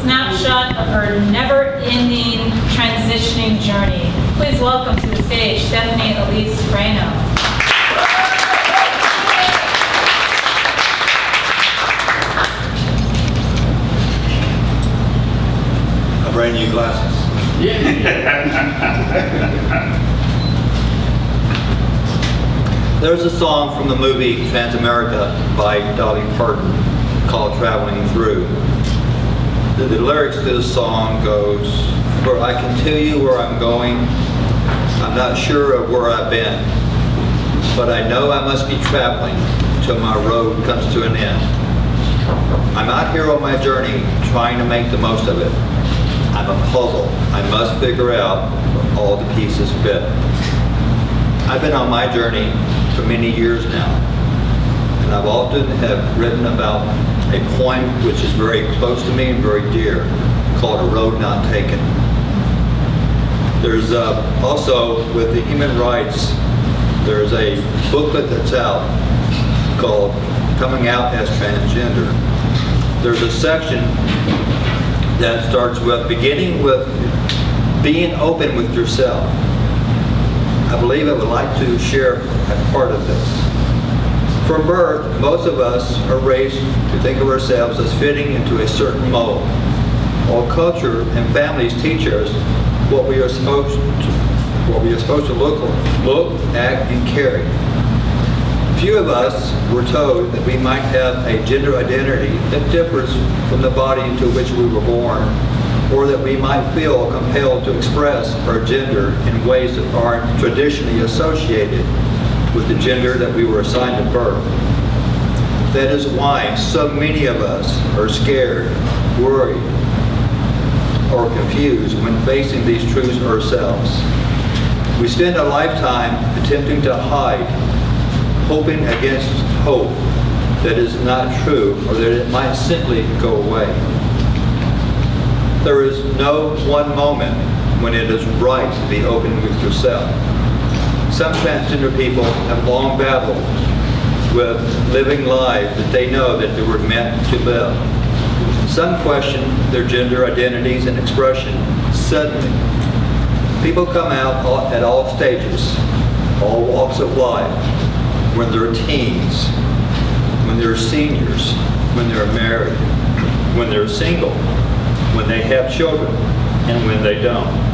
snapshot of her never-ending transitioning journey. Please welcome to the stage Stephanie Elise Freno. Brand new glasses. There's a song from the movie Transamerica by Dolly Parton called Traveling Through. The lyrics to the song goes, "Where I can tell you where I'm going, I'm not sure of where I've been, but I know I must be traveling till my road comes to an end. I'm out here on my journey trying to make the most of it. I'm a puzzle. I must figure out where all the pieces fit." I've been on my journey for many years now, and I've often have written about a poem which is very close to me and very dear, called A Road Not Taken. There's also, with the human rights, there's a booklet that's out called Coming Out as Transgender. There's a section that starts with beginning with being open with yourself. I believe I would like to share a part of this. From birth, most of us are raised to think of ourselves as fitting into a certain mold. All culture and families teach us what we are supposed to look, act, and carry. Few of us were told that we might have a gender identity that differs from the body into which we were born, or that we might feel compelled to express our gender in ways that aren't traditionally associated with the gender that we were assigned at birth. That is why so many of us are scared, worried, or confused when facing these truths ourselves. We spend a lifetime attempting to hide, hoping against hope that is not true, or that it might simply go away. There is no one moment when it is right to be open with yourself. Some transgender people have long battled with living lives that they know that they were meant to live. Some question their gender identities and expression suddenly. People come out at all stages, all walks of life, when they're teens, when they're seniors, when they're married, when they're single, when they have children, and when they don't.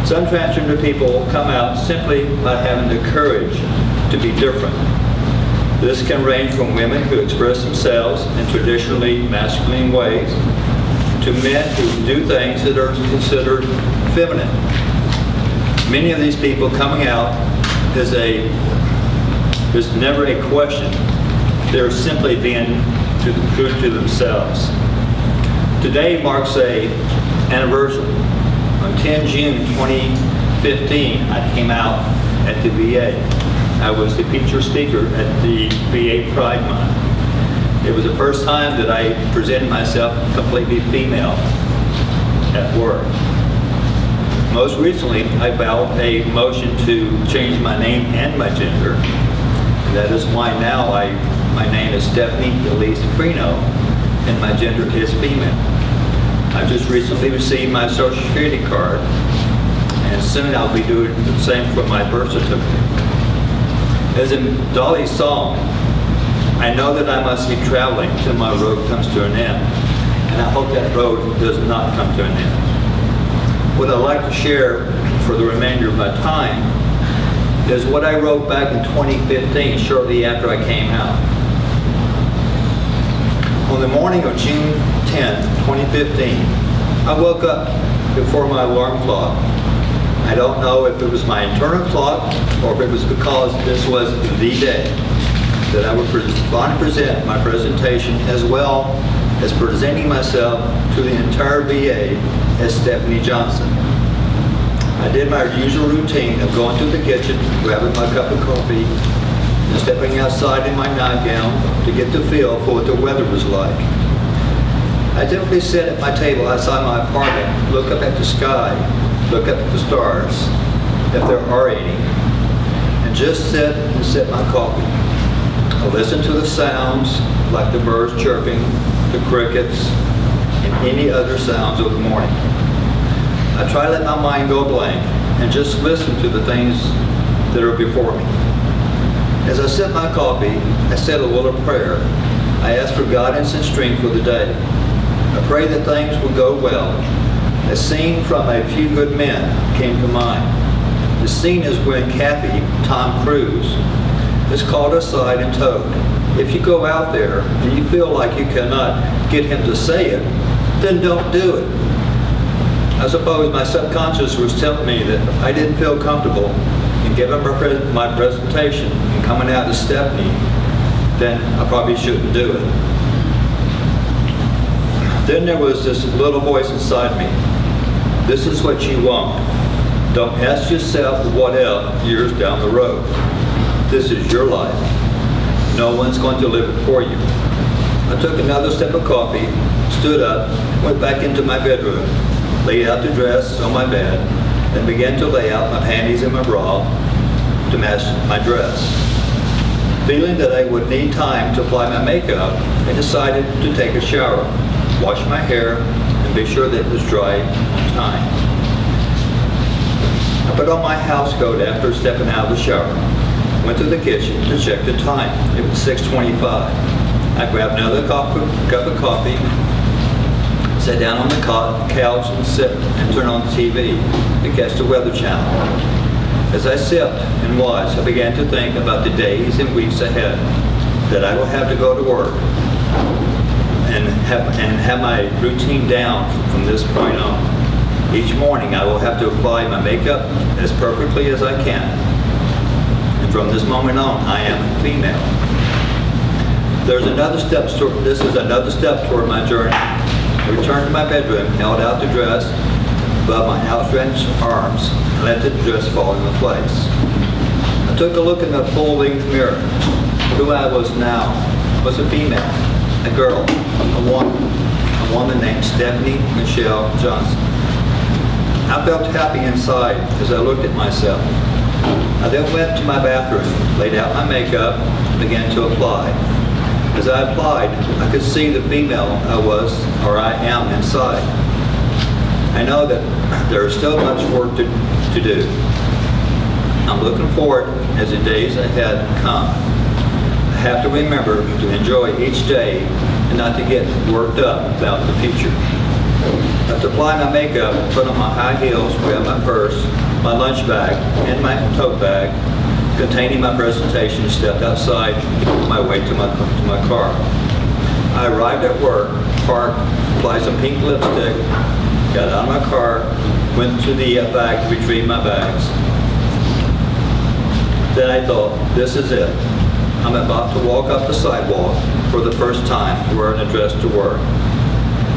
Some transgender people come out simply by having the courage to be different. This can range from women who express themselves in traditionally masculine ways to men who do things that are considered feminine. Many of these people coming out is never a question. They're simply being true to themselves. Today marks an anniversary. On 10 June 2015, I came out at the VA. I was the feature speaker at the VA Pride Month. It was the first time that I presented myself completely female at work. Most recently, I filed a motion to change my name and my gender. That is why now my name is Stephanie Elise Freno, and my gender is female. I just recently received my Social Security card, and soon I'll be doing the same for my birth certificate. As in Dolly's song, I know that I must be traveling till my road comes to an end, and I hope that road does not come to an end. What I'd like to share for the remainder of my time is what I wrote back in 2015, shortly after I came out. On the morning of June 10, 2015, I woke up before my alarm clock. I don't know if it was my internal clock or if it was because this was the day that I would want to present my presentation, as well as presenting myself to the entire VA as Stephanie Johnson. I did my usual routine of going to the kitchen, grabbing my cup of coffee, and stepping outside in my nightgown to get the feel for what the weather was like. I typically sit at my table outside my apartment, look up at the sky, look up at the stars, if there are any, and just sit and sip my coffee. I listen to the sounds like the birds chirping, the crickets, and any other sounds of the morning. I try to let my mind go blank and just listen to the things that are before me. As I sip my coffee, I said a little prayer. I ask for guidance and strength for the day. I pray that things will go well. A scene from A Few Good Men came to mind. The scene is when Kathy, Tom Cruise, is called aside and told, if you go out there and you feel like you cannot get him to say it, then don't do it. I suppose my subconscious was telling me that if I didn't feel comfortable in giving my presentation and coming out to Stephanie, then I probably shouldn't do it. Then there was this little voice inside me. This is what you want. Don't ask yourself what if years down the road. This is your life. No one's going to live it for you. I took another sip of coffee, stood up, went back into my bedroom, laid out the dress on my bed, and began to lay out my panties and my bra to match my dress. Feeling that I would need time to apply my makeup, I decided to take a shower, wash my hair, and be sure that it was dry on time. I put on my house coat after stepping out of the shower, went to the kitchen to check the time. It was 6:25. I grabbed another cup of coffee, sat down on the couch and turned on the TV to catch the Weather Channel. As I sipped and watched, I began to think about the days and weeks ahead that I will have to go to work and have my routine down from this point on. Each morning I will have to apply my makeup as perfectly as I can. And from this moment on, I am a female. This is another step toward my journey. I returned to my bedroom, held out the dress above my outstretched arms, and let the dress fall into place. I took a look in the full-length mirror. Who I was now was a female, a girl, a woman named Stephanie Michelle Johnson. I felt happy inside as I looked at myself. I then went to my bathroom, laid out my makeup, and began to apply. As I applied, I could see the female I was, or I am, inside. I know that there is still much work to do. I'm looking forward as the days ahead come. I have to remember to enjoy each day and not to get worked up about the future. I have to apply my makeup, put on my high heels, grab my purse, my lunch bag, and my tote bag containing my presentation, stepped outside on my way to my car. I arrived at work, parked, applied some pink lipstick, got out of my car, went to the back to retrieve my bags. Then I thought, this is it. I'm about to walk up the sidewalk for the first time wearing a dress to work.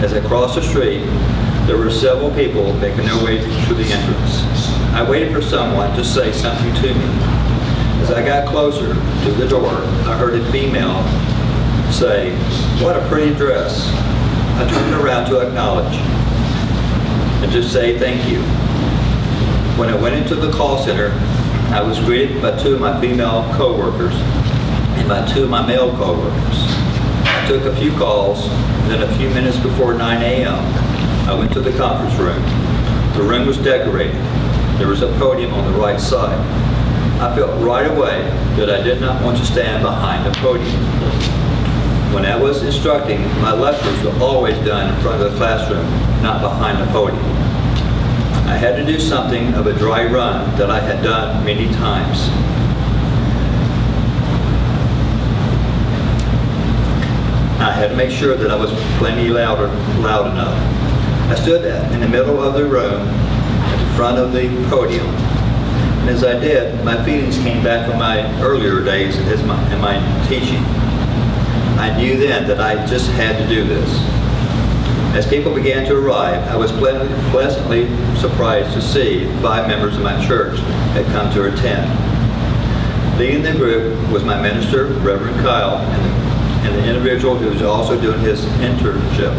As I crossed the street, there were several people making their way to the entrance. I waited for someone to say something to me. As I got closer to the door, I heard a female say, "What a pretty dress." I turned around to acknowledge and to say thank you. When I went into the call center, I was greeted by two of my female coworkers and by two of my male coworkers. I took a few calls, and then a few minutes before 9 a.m., I went to the conference room. The room was decorated. There was a podium on the right side. I felt right away that I did not want to stand behind the podium. When I was instructing, my lectures were always done in front of the classroom, not behind the podium. I had to do something of a dry run that I had done many times. I had to make sure that I was plenty loud enough. I stood in the middle of the room at the front of the podium. And as I did, my feelings came back from my earlier days in my teaching. I knew then that I just had to do this. As people began to arrive, I was pleasantly surprised to see 5 members of my church had come to attend. Leading the group was my minister, Reverend Kyle, and the individual who was also doing his internship.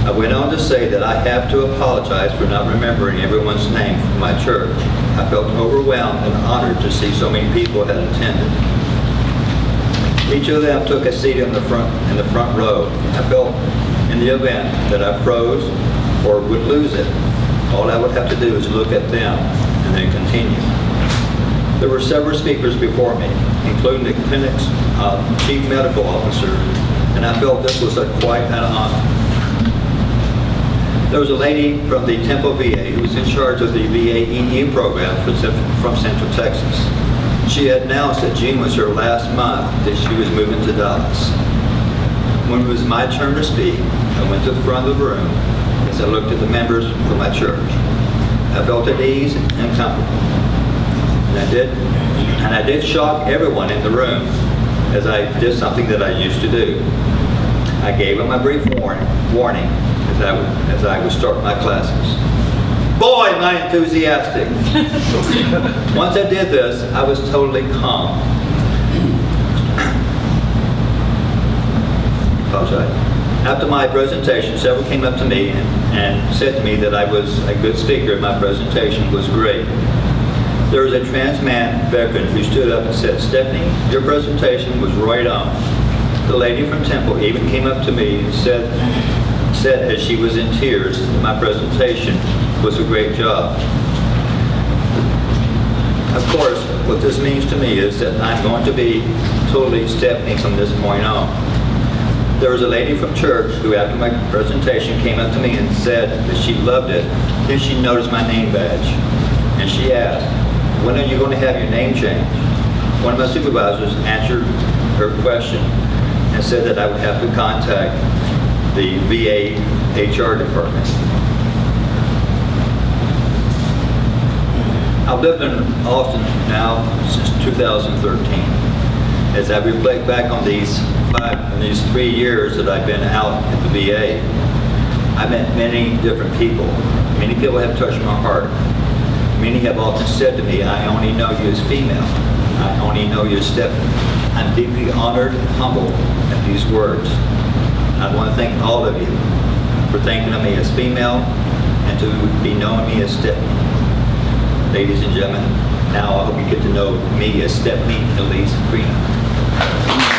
I went on to say that I have to apologize for not remembering everyone's name from my church. I felt overwhelmed and honored to see so many people had attended. Each of them took a seat in the front row. I felt In the event that I froze or would lose it, all I would have to do is look at them and then continue. There were several speakers before me, including the clinic's chief medical officer, and I felt this was quite an honor. There was a lady from the Temple VA who was in charge of the VA EE program from Central Texas. She had announced that June was her last month that she was moving to Dallas. When it was my turn to speak, I went to the front of the room as I looked at the members of my church. I felt at ease and comfortable. And I did shock everyone in the room as I did something that I used to do. I gave them a brief warning as I would start my classes. Boy, am I enthusiastic. Once I did this, I was totally calm. After my presentation, several came up to me and said to me that I was a good speaker and my presentation was great. There was a trans man veteran who stood up and said, "Stephanie, your presentation was right on." The lady from Temple even came up to me and said as she was in tears that my presentation was a great job. Of course, what this means to me is that I'm going to be totally Stephanie from this point on. There was a lady from church who, after my presentation, came up to me and said that she loved it. Then she noticed my name badge, and she asked, "When are you going to have your name changed?" One of my supervisors answered her question and said that I would have to contact the VA HR department. I've lived in Austin now since 2013. As I reflect back on these 3 years that I've been out at the VA, I've met many different people. Many people have touched my heart. Many have often said to me, "I only know you as female. I only know you as Stephanie." I'm deeply honored and humbled at these words. I want to thank all of you for thinking of me as female and to be knowing me as Stephanie. Ladies and gentlemen, now I hope you get to know me as Stephanie Elise Freno.